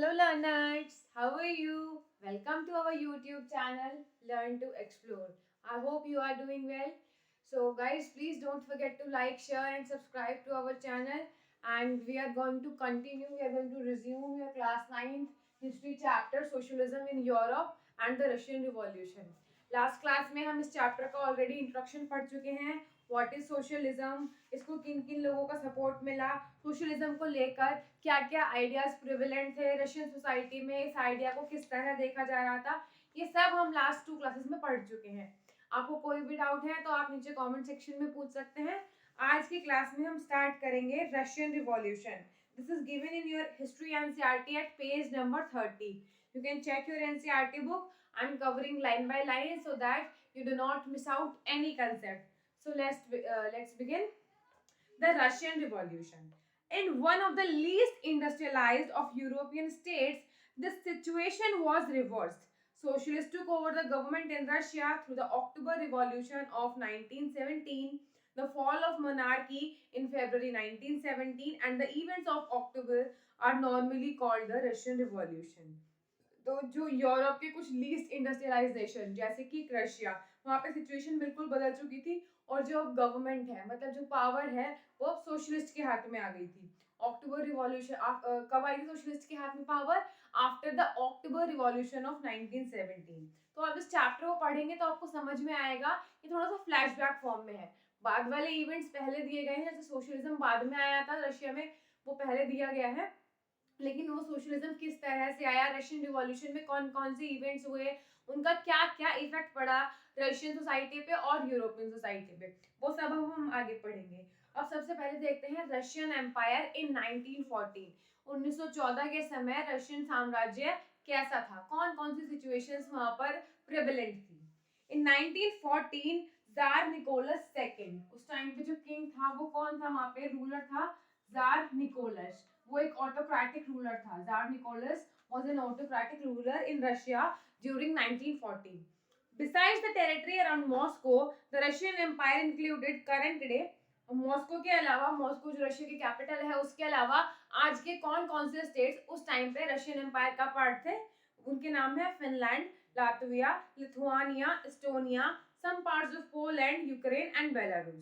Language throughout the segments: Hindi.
Hello learners, how are you? Welcome to our YouTube channel Learn to Explore. I hope you are doing well. So guys, please don't forget to like, share and subscribe to our channel, and we are going to resume your class 9th history chapter Socialism in Europe and the Russian Revolution. Last class में हम इस चैप्टर का ऑलरेडी इंट्रोडक्शन पढ़ चुके हैं. व्हाट इज सोशलिज्म, इसको किन किन लोगों का सपोर्ट मिला, सोशलिज्म को लेकर क्या क्या आइडियाज प्रिविलेंट थे रशियन सोसाइटी में, इस आइडिया को किस तरह देखा जा रहा था, ये सब हम लास्ट 2 क्लासेस में पढ़ चुके हैं. आपको कोई भी डाउट है तो आप नीचे कमेंट सेक्शन में पूछ सकते हैं. आज की क्लास में हम स्टार्ट करेंगे Russian revolution. This is given in your history NCERT eight page number 30. You can check your NCERT book. I'm covering line by line so that you do not miss out any concept. So let's begin. The Russian Revolution. In one of the least industrialized of European states, the situation was reversed. Socialists took over the government in Russia through the October Revolution of 1917, the fall of monarchy in February 1917, and the events of October are normally called the Russian Revolution. तो जो यूरोप के कुछ लीस्ट इंडस्ट्रियलाइजेशन जैसे कि रशिया, वहाँ पे सिचुएशन बिल्कुल बदल चुकी थी और जो गवर्नमेंट है, मतलब जो पावर है, वो अब सोशलिस्ट के हाथ में आ गई थी. अक्टूबर रिवॉल्यूशन कब आई थी सोशलिस्ट के हाथ में power? After the October revolution of 1917. तो अब इस चैप्टर को पढ़ेंगे तो आपको समझ में आएगा. ये थोड़ा सा फ्लैशबैक फॉर्म में है. बाद वाले इवेंट्स पहले दिए गए हैं, जैसे सोशलिज्म बाद में आया था रशिया में, वो पहले दिया गया है. लेकिन वो सोशलिज्म किस तरह से आया, रशियन रिवॉल्यूशन में कौन कौन से इवेंट्स हुए, उनका क्या क्या इफेक्ट पड़ा रशियन सोसाइटी पे और यूरोपियन सोसाइटी पे, वो सब हम आगे पढ़ेंगे. अब सबसे पहले देखते हैं रशियन एम्पायर इन 1914. 1914 के समय रशियन साम्राज्य कैसा था, कौन कौन सी सिचुएशंस वहां पर प्रेवलेंट थी. इन 1914 जार निकोलस सेकेंड, उस टाइम पे जो किंग था वो कौन था, वहां पे रूलर था जार निकोलस. वो एक ऑटोक्रेटिक रूलर था. Czar Nicholas was an autocratic ruler in Russia during 1914. Besides the territory around Moscow, the Russian Empire included current day. Moscow के अलावा, मॉस्को जो रशिया की कैपिटल है, उसके अलावा आज के कौन कौन से स्टेट्स उस टाइम पे रशियन एम्पायर का पार्ट थे, उनके नाम है Finland, Latvia, Lithuania, Estonia, some parts of Poland, Ukraine and Belarus.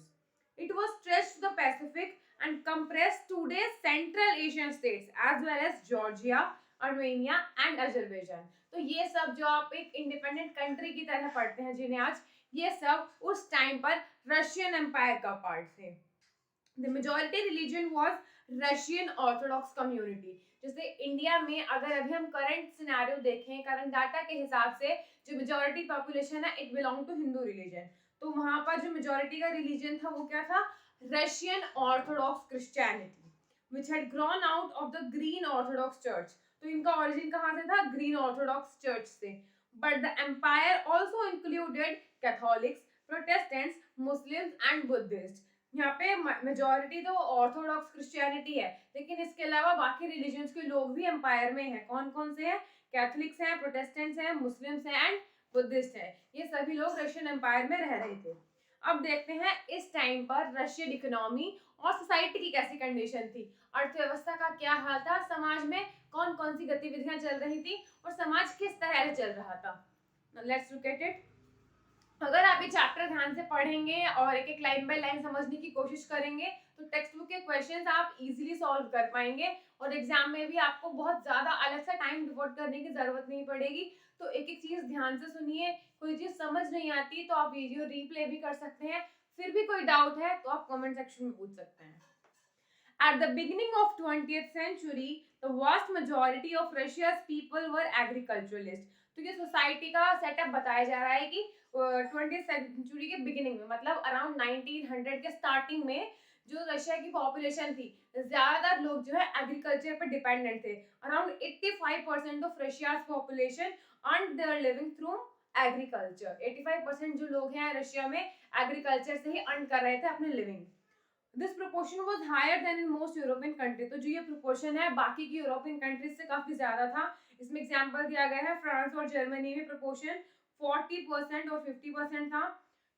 It was stretched to the Pacific and compressed today's Central Asian states as well as Georgia, Armenia and Azerbaijan. तो ये सब जो आप एक इंडिपेंडेंट कंट्री की तरह पढ़ते हैं जिन्हें आज, ये सब उस टाइम पर रशियन एम्पायर का पार्ट थे. The majority religion was Russian Orthodox community. जैसे इंडिया में अगर अभी हम करंट सिनेरियो देखें, करंट डाटा के हिसाब से जो मेजॉरिटी पॉपुलेशन है, it belong to Hindu religion. तो वहां पर जो मेजॉरिटी का रिलीजन था वो क्या था, Russian Orthodox Christianity, which had grown out of the Green Orthodox Church. तो इनका ओरिजिन कहाँ से था, ग्रीन ऑर्थोडॉक्स चर्च से. But the empire also included Catholics, Protestants, Muslims and Buddhist. यहाँ पे मेजॉरिटी तो ऑर्थोडॉक्स क्रिश्चियनिटी है, लेकिन इसके अलावा बाकी रिलीजन्स के लोग भी एम्पायर में हैं. कौन कौन से हैं, कैथोलिक्स हैं, प्रोटेस्टेंट्स हैं, मुस्लिम्स हैं एंड बुद्धिस्ट हैं. ये सभी लोग रशियन एम्पायर में रह रहे थे. अब देखते हैं इस टाइम पर रशियन इकोनॉमी और सोसाइटी की कैसी कंडीशन थी, अर्थव्यवस्था का क्या हाल था, समाज में कौन कौन सी गतिविधियां चल रही थी और समाज किस तरह से चल रहा था. Let's look at it. अगर आप ये चैप्टर ध्यान से पढ़ेंगे और एक एक लाइन बाय लाइन समझने की कोशिश करेंगे तो टेक्स्ट बुक के क्वेश्चंस आप इजीली सॉल्व कर पाएंगे और एग्जाम में भी आपको बहुत ज्यादा अलग सा टाइम डिवोट करने की जरूरत नहीं पड़ेगी. तो एक एक चीज ध्यान से सुनिए. कोई चीज समझ नहीं आती तो आप वीडियो रिप्ले भी कर सकते हैं. फिर भी कोई डाउट है तो आप कमेंट सेक्शन में पूछ सकते हैं. At the beginning of 20th century, the vast majority of Russia's people were agriculturalists. तो ये सोसाइटी का सेटअप बताया जा रहा है कि 20th सेंचुरी के बिगिनिंग में, मतलब अराउंड 1900 के स्टार्टिंग में जो रशिया की पॉपुलेशन थी, ज्यादातर लोग जो है एग्रीकल्चर पर डिपेंडेंट थे. Around 85% of Russia's population earn their living through agriculture. 85% जो लोग हैं रशिया में एग्रीकल्चर से ही अर्न कर रहे थे अपने living. This proportion was higher than in most European country. तो जो ये प्रोपोर्शन है बाकी की यूरोपियन कंट्रीज से काफी ज्यादा था. इसमें एग्जांपल दिया गया है फ्रांस और जर्मनी में प्रोपोर्शन 40% और 50% था.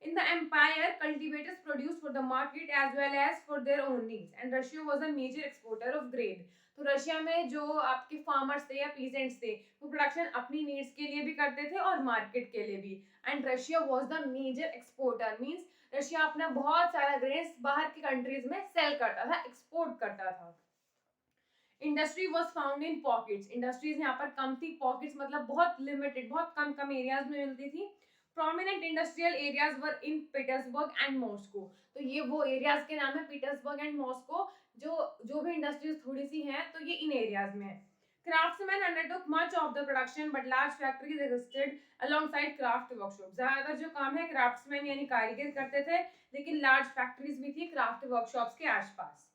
In the empire, cultivators produced for the market as well as for their own needs, and Russia was a major exporter of grain. तो रशिया में जो आपके फार्मर्स थे या पीजेंट्स थे वो प्रोडक्शन अपनी नीड्स के लिए भी करते थे और मार्केट के लिए भी. And Russia was the major exporter, means Russia अपना बहुत सारा ग्रेन्स बाहर की कंट्रीज में सेल करता था, एक्सपोर्ट करता था. Industry was found in pockets, industries यहाँ पर कम थी, पॉकेट्स मतलब बहुत लिमिटेड, बहुत कम कम एरियाज में मिलती थी. Prominent industrial areas were in Petersburg and Moscow. तो ये वो एरियाज के नाम है, पीटर्सबर्ग एंड मॉस्को. जो जो भी इंडस्ट्रीज थोड़ी सी हैं तो ये इन एरियाज में है. Craftsmen undertook much of the production, but large factories existed alongside craft workshops. ज्यादातर जो काम है क्राफ्ट्समैन यानी कारीगर करते थे, लेकिन लार्ज फैक्ट्रीज भी थी क्राफ्ट वर्कशॉप्स के आसपास.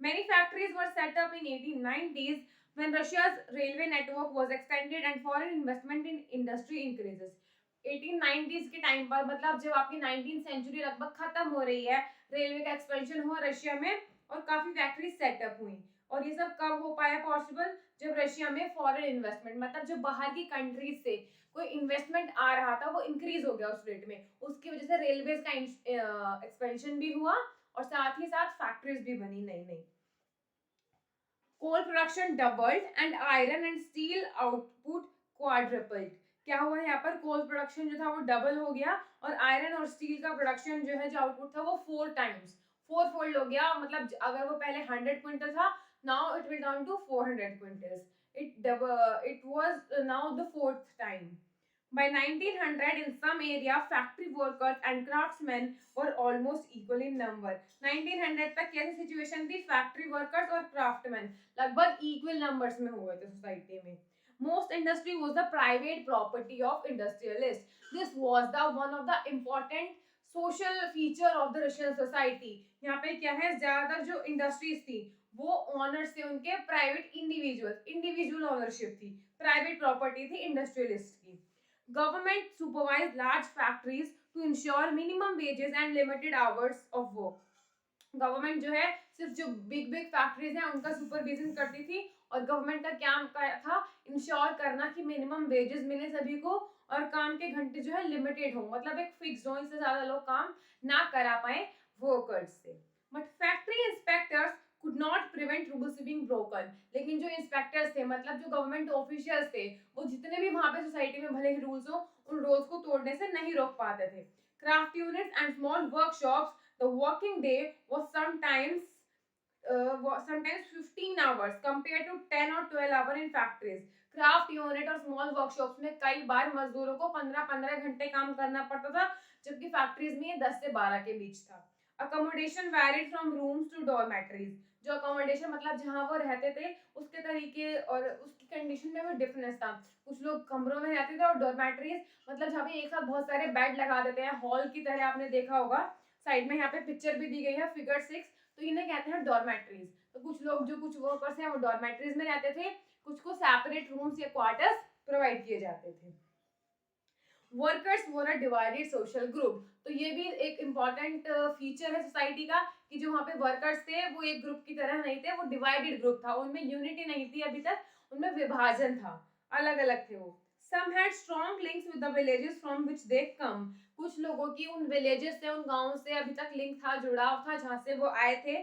Many factories were set up in 1890s when Russia's railway network was extended and foreign investment in industry increases. 1890s के टाइम पर, मतलब जब आपकी 19th सेंचुरी लगभग खत्म हो रही है, रेलवे का एक्सपेंशन हुआ रशिया में और काफी फैक्ट्रीज सेटअप हुई. और ये सब कब हो पाया पॉसिबल? जब रशिया में फॉरेन इन्वेस्टमेंट, मतलब जो बाहर की कंट्रीज से कोई इन्वेस्टमेंट आ रहा था वो इंक्रीज हो गया उस रेट में, उसकी वजह से रेलवेज का एक्सपेंशन भी हुआ और साथ ही साथ फैक्ट्रीज भी बनी नई नई. Coal production doubled and iron and steel output quadrupled. क्या हुआ यहाँ पर? कोल प्रोडक्शन जो था वो डबल हो गया और आयरन और स्टील का प्रोडक्शन जो है, जो आउटपुट था वो 4 फोल्ड हो गया. मतलब अगर वो पहले 100 क्विंटल था, now it will down to 400 quintals. It was now the fourth time. By 1900, in some area, factory workers and craftsmen were almost equal in number. 1900 तक कैसी सिचुएशन थी? फैक्ट्री वर्कर्स और क्राफ्टमैन लगभग इक्वल नंबर्स में हुए थे सोसाइटी में. Most industry was the private property of industrialists. This was the one of the important social feature of the Russian society. यहाँ पे क्या है, ज्यादातर जो इंडस्ट्रीज थी वो ऑनर्स थे उनके, प्राइवेट इंडिविजुअल ओनरशिप थी, प्राइवेट प्रॉपर्टी थी इंडस्ट्रियलिस्ट की. Government supervised large factories to ensure minimum wages and limited hours of work. Government जो है सिर्फ जो बिग बिग फैक्ट्रीज हैं उनका सुपरविजन करती थी और गवर्नमेंट का काम था इंश्योर करना कि मिनिमम वेजेस मिले सभी को और काम के घंटे जो है लिमिटेड हो, मतलब एक फिक्स हो, इससे ज्यादा लोग काम ना करा पाए वर्कर्स से. But factory inspectors could not prevent rules being broken. लेकिन जो इंस्पेक्टर्स थे, मतलब जो गवर्नमेंट ऑफिशियल्स थे, वो जितने भी वहां पे सोसाइटी में भले ही रूल्स हो, उन रूल्स को तोड़ने से नहीं रोक पाते थे. Craft units and small workshops, the working day was sometimes 15 hours compared to 10 or 12 hours in factories. Craft unit और स्मॉल वर्कशॉप्स में कई बार मजदूरों को 15-15 घंटे काम करना पड़ता था, जबकि फैक्ट्रीज में 10 से 12 के बीच था. Accommodation varied from rooms to dormitories. जो अकोमोडेशन मतलब जहाँ वो रहते थे उसके तरीके और उसकी कंडीशन में भी डिफरेंस था. कुछ लोग कमरों में रहते थे और डॉर्मेटरीज मतलब जहाँ पे एक साथ बहुत सारे बेड लगा देते हैं, हॉल की तरह. आपने देखा होगा साइड में यहाँ पे पिक्चर भी दी गई है, फिगर 6. तो इन्हें कहते हैं डॉर्मेटरीज. तो कुछ लोग जो कुछ वर्कर्स हैं वो डॉर्मेटरीज में रहते थे, कुछ को सेपरेट रूम्स या क्वार्टर्स प्रोवाइड किए जाते थे. वर्कर्स वर अ डिवाइडेड सोशल ग्रुप. तो ये भी एक इम्पॉर्टेंट फीचर है सोसाइटी का कि जो वहाँ पे वर्कर्स थे वो एक ग्रुप की तरह नहीं थे, वो डिवाइडेड ग्रुप था, उनमें यूनिटी नहीं थी अभी तक, उनमें विभाजन था, अलग अलग थे वो. Some had strong links with the villages from which they come. कुछ लोगों की उन विलेजेस से, उन गांवों से अभी तक लिंक था, जुड़ाव था, जहाँ से वो आए थे.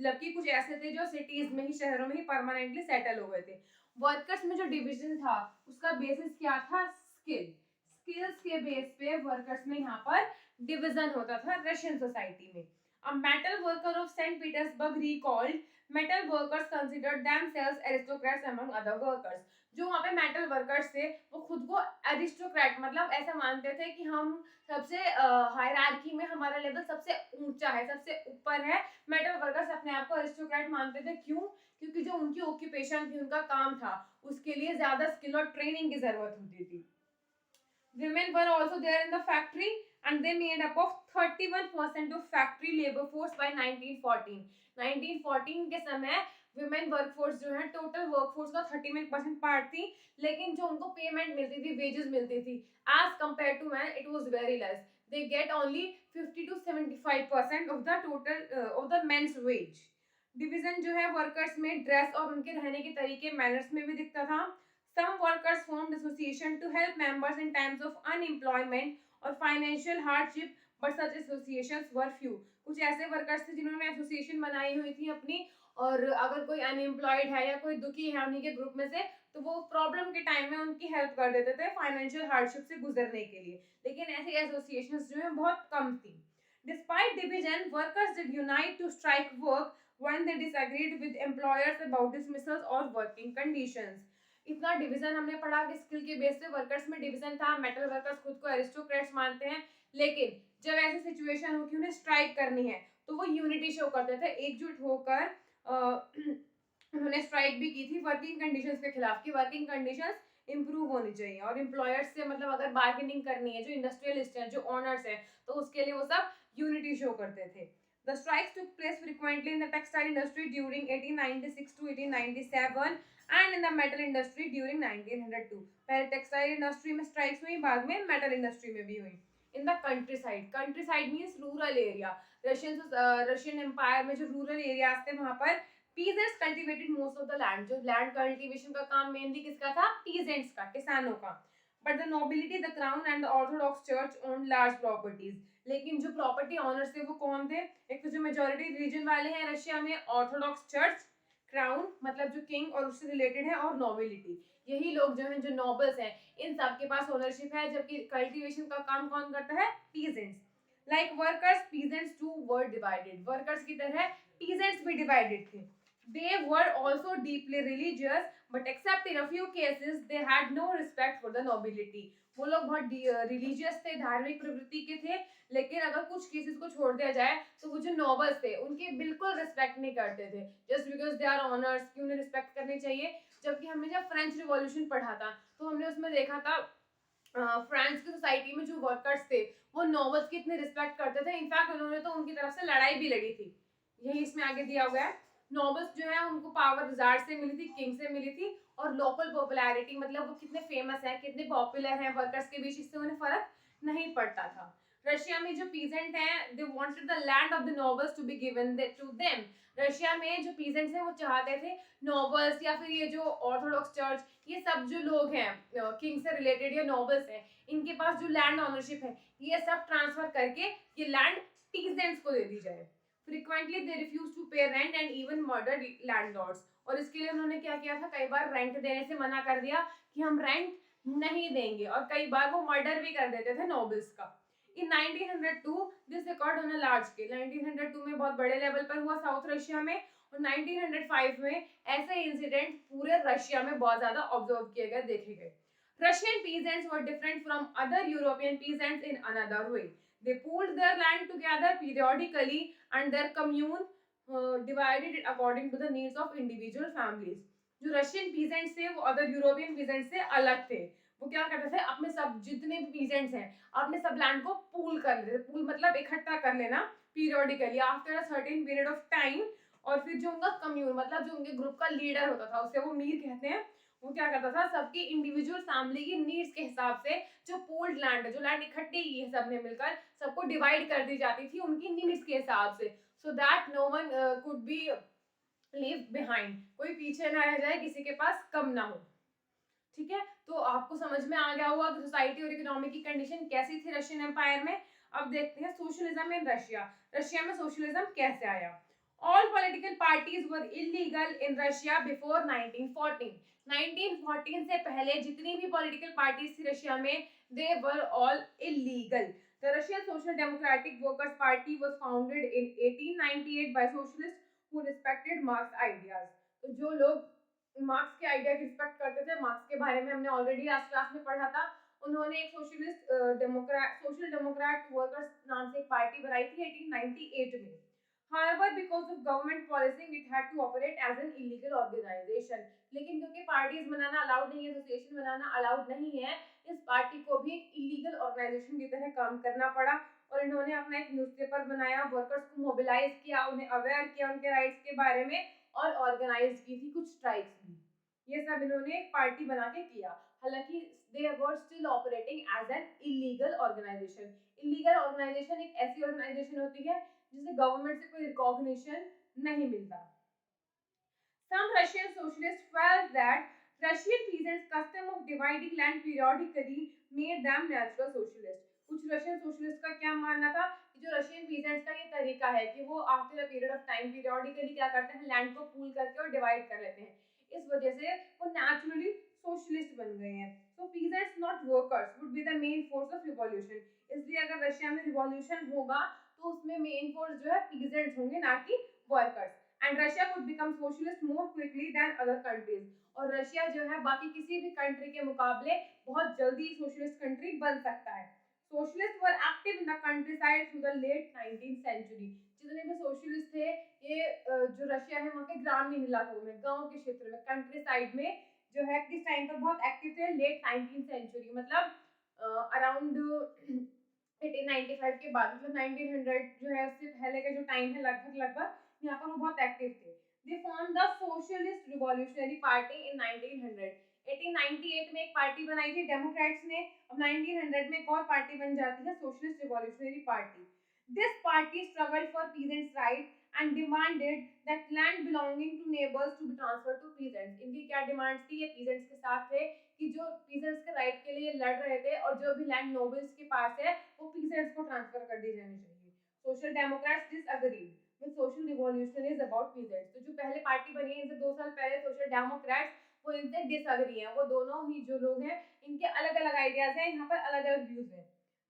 जबकि कुछ ऐसे थे जो सिटीज में ही, शहरों में ही परमानेंटली सेटल हो गए थे. वर्कर्स में जो डिविजन था उसका बेसिस क्या था? स्किल्स के बेस पे वर्कर्स में यहाँ पर डिवीजन होता था रशियन सोसाइटी में. A metal worker of St. Petersburg recalled metal workers considered themselves aristocrats among other workers. जो वहाँ पे मेटल वर्कर्स थे वो खुद को एरिस्टोक्रेट मतलब ऐसा मानते थे कि हम सबसे हायरार्की में हमारा लेवल सबसे ऊंचा है, सबसे ऊपर है. मेटल वर्कर्स अपने आप को एरिस्टोक्रेट मानते थे. क्यों? क्योंकि जो उनकी ऑक्यूपेशन थी, उनका काम था, उसके लिए ज्यादा स्किल और ट्रेनिंग की जरूरत होती थी. Women were also there in the factory and they made up of 31% of factory labor force by 1914. 1914 के समय women workforce जो है टोटल वर्कफोर्स का 31% पार्ट थी, लेकिन जो उनको पेमेंट मिलती थी, वेजेस मिलती थी, as compared to men it was very less. They get only 50 to 75% of the total of the men's wage. Division जो है वर्कर्स में ड्रेस और उनके रहने के तरीके, मैनर्स में भी दिखता था. Some workers formed association to help members in times of unemployment or financial hardship, but such associations were few. कुछ ऐसे वर्कर्स थे जिन्होंने एसोसिएशन बनाई हुई थी अपनी, और अगर कोई अनएम्प्लॉयड है या कोई दुखी है उन्हीं के ग्रुप में से, तो वो प्रॉब्लम के टाइम में उनकी हेल्प कर देते थे फाइनेंशियल हार्डशिप से गुजरने के लिए। लेकिन ऐसी एसोसिएशंस जो है बहुत कम थी। Despite division, workers did unite to strike work when they disagreed with employers about dismissals or working conditions. इतना डिवीजन हमने पढ़ा कि स्किल के बेस पे वर्कर्स में डिवीजन था, मेटल वर्कर्स खुद को एरिस्टोक्रेट्स मानते हैं, लेकिन जब ऐसी सिचुएशन हो कि उन्हें स्ट्राइक करनी है तो वो यूनिटी शो करते थे, एकजुट होकर उन्होंने स्ट्राइक भी की थी वर्किंग कंडीशंस के खिलाफ, कि वर्किंग कंडीशंस इंप्रूव होनी चाहिए। और एम्प्लॉयर्स से मतलब अगर बार्गेनिंग करनी है, जो इंडस्ट्रियलिस्ट हैं, जो ओनर्स हैं, तो उसके लिए वो सब यूनिटी शो करते थे। The strikes took place frequently in the textile industry during 1896 to 1897 and in the metal industry during 1902. पहले टेक्सटाइल इंडस्ट्री में स्ट्राइक्स हुई, बाद में मेटल इंडस्ट्री में भी हुई। In the countryside, countryside means rural area, Russian empire में जो रूरल एरियाज थे वहां पर peasants cultivated most of the land. जो लैंड कल्टीवेशन का काम मेनली किसका था? पीजेंट्स का, किसानों का। But the nobility, the crown and the orthodox church own large properties. लेकिन जो प्रॉपर्टी ऑनर्स थे वो कौन थे? एक तो जो मेजॉरिटी रिलीजन वाले हैं रशिया में, ऑर्थोडॉक्स चर्च, क्राउन मतलब जो किंग और उससे रिलेटेड है, और नोबिलिटी, यही लोग जो हैं, जो नोबल्स हैं, इन सब के पास ओनरशिप है। जबकि कल्टीवेशन का काम कौन करता है? Peasants. Like workers, peasants too were divided. Workers की तरह पीजेंट्स भी डिवाइडेड थे। They were also deeply religious, but except in a few cases, they had no respect for the nobility. वो लोग बहुत रिलीजियस थे, धार्मिक प्रवृत्ति के थे, लेकिन अगर कुछ केसेस को छोड़ दिया जाए तो वो जो नोबल्स थे उनकी बिल्कुल रिस्पेक्ट नहीं करते थे, just because they are owners, कि उन्हें रिस्पेक्ट करनी चाहिए। जबकि हमने जब फ्रेंच रिवॉल्यूशन पढ़ा था तो हमने उसमें देखा था फ्रांस की सोसाइटी में जो वर्कर्स थे वो नोबल्स की इतनी रिस्पेक्ट करते थे, इनफैक्ट उन्होंने तो उनकी तरफ से लड़ाई भी लड़ी थी। यही इसमें आगे दिया हुआ है। नोबल्स जो है उनको पावर रिजार्ड से मिली थी, किंग से मिली थी, और लोकल पॉपुलैरिटी मतलब वो कितने फेमस है, कितने पॉपुलर हैं वर्कर्स के बीच, इससे उन्हें फर्क नहीं पड़ता था। रशिया में जो पीजेंट हैं, they wanted the land of the nobles to be given to them. Russia में जो पीजेंट्स हैं वो चाहते थे नोबल्स या फिर ये जो ऑर्थोडॉक्स चर्च, ये सब जो लोग हैं किंग से रिलेटेड या नोबल्स हैं, इनके पास जो लैंड ऑनरशिप है ये सब ट्रांसफर करके ये लैंड पीजेंट्स को दे दी जाए। फ्रीक्वेंटली दे रिफ्यूज टू पे rent and even murder landlords. और इसके लिए उन्होंने क्या किया था? कई बार रेंट देने से मना कर दिया कि हम रेंट नहीं देंगे, और कई बार वो मर्डर भी कर देते थे नोबल्स का। इन 1902 this record on a large scale, 1902 में बहुत बड़े लेवल पर हुआ साउथ रशिया में, और 1905 में ऐसे इंसिडेंट पूरे रशिया में बहुत ज्यादा ऑब्जर्व किए गए, देखे गए। Russian peasants were different from other European peasants in another way. They pooled their land together periodically and their commune divided it according to the needs of individual families. जो रशियन पीजेंट्स थे वो अदर यूरोपियन पीजेंट्स से अलग थे। वो क्या करते थे? अपने सब जितने भी पीजेंट्स हैं अपने सब लैंड को पूल कर लेते थे। पूल मतलब इकट्ठा कर लेना periodically after a certain period of time. और फिर जो उनका कम्यून मतलब जो उनके ग्रुप का लीडर होता था, उसे वो मीर कहते हैं, वो क्या करता था? सबकी इंडिविजुअल फैमिली की नीड्स के हिसाब से जो पूल्ड लैंड है, जो लैंड इकट्ठी की है सबने मिलकर, सबको डिवाइड कर दी जाती थी उनकी नीड्स के हिसाब से, so that no one could be leave behind, कोई पीछे ना रह जाए, किसी के पास कम ना हो। ठीक है, तो आपको समझ में आ गया होगा कि सोसाइटी और इकोनॉमी की कंडीशन कैसी थी रशियन एम्पायर में। अब देखते हैं सोशलिज्म इन रशिया। रशिया में सोशलिज्म कैसे आया? All political parties were illegal in Russia before 1914। 1914 से पहले जितनी भी पॉलिटिकल पार्टीज थी रशिया में, they were all illegal. The Russian Social Democratic Workers Party was founded in 1898 by socialist who respected Marx ideas. तो जो लोग मार्क्स के आइडिया की रिस्पेक्ट करते थे, मार्क्स के बारे में हमने ऑलरेडी लास्ट क्लास में पढ़ा था, उन्होंने एक socialist Democrat social Democrat workers नाम से एक पार्टी बनाई थी 1898 में। However, because of government policing, it had to operate as an illegal organization. लेकिन क्योंकि पार्टीज बनाना अलाउड नहीं है, एसोसिएशन बनाना अलाउड नहीं है, इस पार्टी को भी एक इलीगल ऑर्गेनाइजेशन की तरह काम करना पड़ा। और इन्होंने अपना एक न्यूज़पेपर बनाया, वर्कर्स को मोबिलाइज किया, उन्हें अवेयर किया उनके राइट्स के बारे में, और ऑर्गेनाइज की थी कुछ स्ट्राइक्स भी। ये सब इन्होंने एक पार्टी बना के किया। हालांकि they were still operating as an illegal organisation. Illegal organisation एक ऐसी ऑर्गेनाइजेशन होती है जिसे गवर्नमेंट से कोई रिकॉग्निशन नहीं मिलता। Some Russian socialists felt that Russian peasants' custom of dividing land periodically made them natural socialists. कुछ रशियन सोशलिस्ट का क्या मानना था कि जो रशियन पीजेंट्स का ये तरीका है कि वो after a period of time periodically क्या करते हैं, लैंड को पूल करके और डिवाइड कर लेते हैं, इस वजह से वो नेचुरली सोशलिस्ट बन गए हैं। So peasants not workers would be the main force of revolution. इसलिए अगर रशिया में रिवॉल्यूशन होगा तो उसमें मेन फोर्स जो है पीजेंट्स होंगे, ना कि workers. And Russia could become socialist more quickly than other countries. और रशिया जो है बाकी किसी भी कंट्री के मुकाबले बहुत जल्दी सोशलिस्ट कंट्री बन सकता है। Socialists were active in the countryside through the late 19th century. जितने भी सोशलिस्ट थे ये जो रशिया है वहाँ के ग्रामीण इलाकों में, गांव के क्षेत्र में, कंट्री साइड में जो है किस टाइम पर बहुत एक्टिव थे, लेट 19th सेंचुरी, मतलब अराउंड 1895 के बाद, मतलब 1900 जो है उससे पहले का जो टाइम है लगभग लगभग यहाँ पर वो बहुत एक्टिव थे। They form the socialist revolutionary party इन 1900। 1898 में एक पार्टी बनाई थी डेमोक्रेट्स ने। अब 1900 में एक और पार्टी बन जाती है, socialist revolutionary party. This party struggled for peasants right and demanded that land belonging to neighbours to be transferred to peasants. इनकी क्या डिमांड्स थी, ये पीजेंट्स के साथ थे कि जो पीजेंट्स के राइट के लिए लड़ रहे थे और जो भी लैंड नोबल्स के पास है वो पीजेंट्स को ट्रांसफर कर दी जानी चाहिए। Social Democrats disagreed with social revolutionaries about peasants. तो जो पहले पार्टी बनी है इनसे 2 साल पहले, सोशल डेमोक्रेट्स, वो इनसे डिसएग्री है। वो दोनों ही जो लोग हैं इनके अलग अलग आइडियाज हैं, यहाँ पर अलग अलग व्यूज हैं।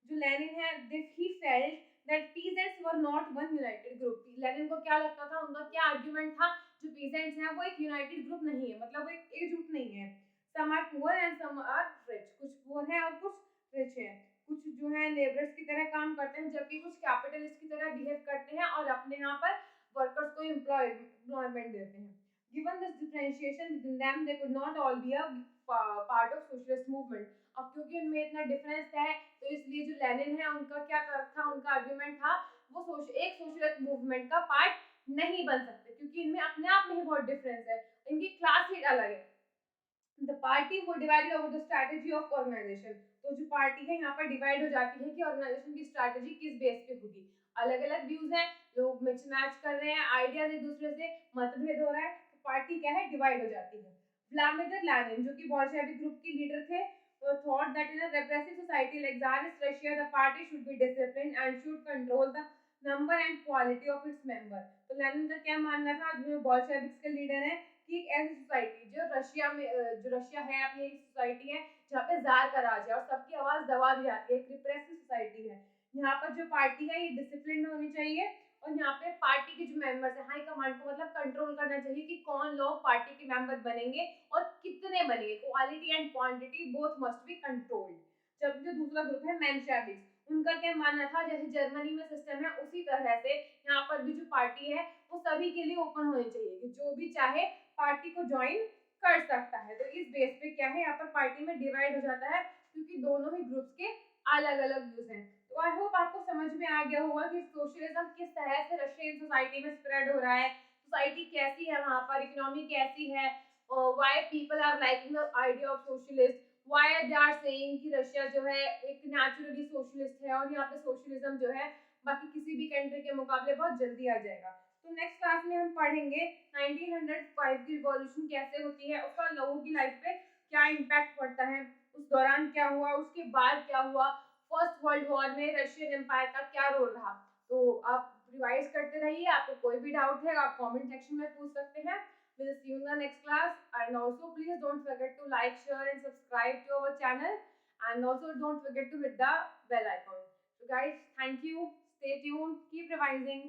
जो लेनिन है, this he felt that peasants were not one United group. Lenin को क्या लगता था, उनका क्या आर्ग्यूमेंट था, जो पीजेंट्स हैं वो एक यूनाइटेड ग्रुप नहीं है, मतलब वो एक एकजुट नहीं है। Some are poor and some are rich. कुछ पुअर हैं और कुछ रिच हैं। कुछ जो है लेबरर्स की तरह काम करते हैं, जबकि कुछ कैपिटलिस्ट की तरह बिहेव करते हैं और अपने यहाँ पर वर्कर्स को एम्प्लॉयमेंट देते हैं। Given this differentiation within them, they could not all be a part of socialist movement. अब क्योंकि उनमें इतना डिफरेंस है तो इसलिए जो लेनिन है उनका क्या था, उनका आर्ग्यूमेंट था वो एक सोशलिस्ट मूवमेंट का पार्ट नहीं बन सकते, क्योंकि इनमें अपने आप में ही बहुत डिफरेंस है, इनकी क्लास ही अलग है। द पार्टी वो divided over the strategy of organisation. तो जो पार्टी है यहाँ पर डिवाइड हो जाती है कि ऑर्गेनाइजेशन की स्ट्रैटेजी किस बेस पे होगी। अलग अलग व्यूज हैं, लोग मिक्स मैच कर रहे हैं, आइडियाज एक दूसरे से मतभेद हो रहा है, तो पार्टी क्या है, डिवाइड हो जाती है। व्लादिमीर लेनिन जो कि बोल्शेविक ग्रुप के लीडर थे, thought that in a repressive society like Tsarist Russia, the party should be disciplined and should control the number and quality of its member। तो लेनिन का क्या मानना था, जो बोल्शेविक्स के लीडर हैं, कि एक ऐसी सोसाइटी जो रशिया में जो रशिया है अपनी एक सोसाइटी है जहाँ पे जार का राज है और सबकी आवाज दबा दी जाती है, एक रिप्रेसिव सोसाइटी है। यहाँ पर जो पार्टी है ये डिसिप्लिन होनी चाहिए और यहाँ पे पार्टी के जो मेंबर्स है, हाई कमांड को मतलब कंट्रोल करना चाहिए कि कौन लोग पार्टी के मेंबर बनेंगे और कितने बनेंगे। Quality and quantity both must be controlled. जब जो दूसरा ग्रुप है मेंशेविक्स, उनका क्या मानना था, जैसे जर्मनी में सिस्टम है उसी तरह से यहाँ पर भी जो पार्टी है वो सभी के लिए ओपन होनी चाहिए कि जो भी चाहे पार्टी को ज्वाइन कर सकता है। तो इस बेस पे क्या है, यहाँ पर पार्टी में डिवाइड हो जाता है क्योंकि दोनों ही ग्रुप्स के अलग अलग व्यूज हैं। तो आई होप आपको समझ में आ गया होगा कि सोशलिज्म किस तरह से रशियन सोसाइटी में स्प्रेड हो रहा है, सोसाइटी कैसी है, वहां पर इकोनॉमी कैसी है, why people are liking the idea of socialist, why they are saying कि रशिया जो है एक नेचुरली सोशलिस्ट है और यहाँ पे सोशलिज्म जो है बाकी किसी भी कंट्री के मुकाबले बहुत जल्दी आ जाएगा। तो नेक्स्ट क्लास में हम पढ़ेंगे 1905 की रिवॉल्यूशन कैसे होती है, उसका लोगों की लाइफ पे क्या इम्पैक्ट पड़ता है, उस दौरान क्या हुआ, उसके बाद क्या हुआ, फर्स्ट वर्ल्ड वॉर में रशियन एम्पायर का क्या रोल रहा। तो आप रिवाइज करते रहिए, आपको कोई भी डाउट है आप कमेंट सेक्शन में पूछ सकते हैं। We'll see you in the next class, and also please don't forget to like, share and subscribe to our channel, and also don't forget to hit the bell icon. So guys, thank you, stay tuned, keep revising.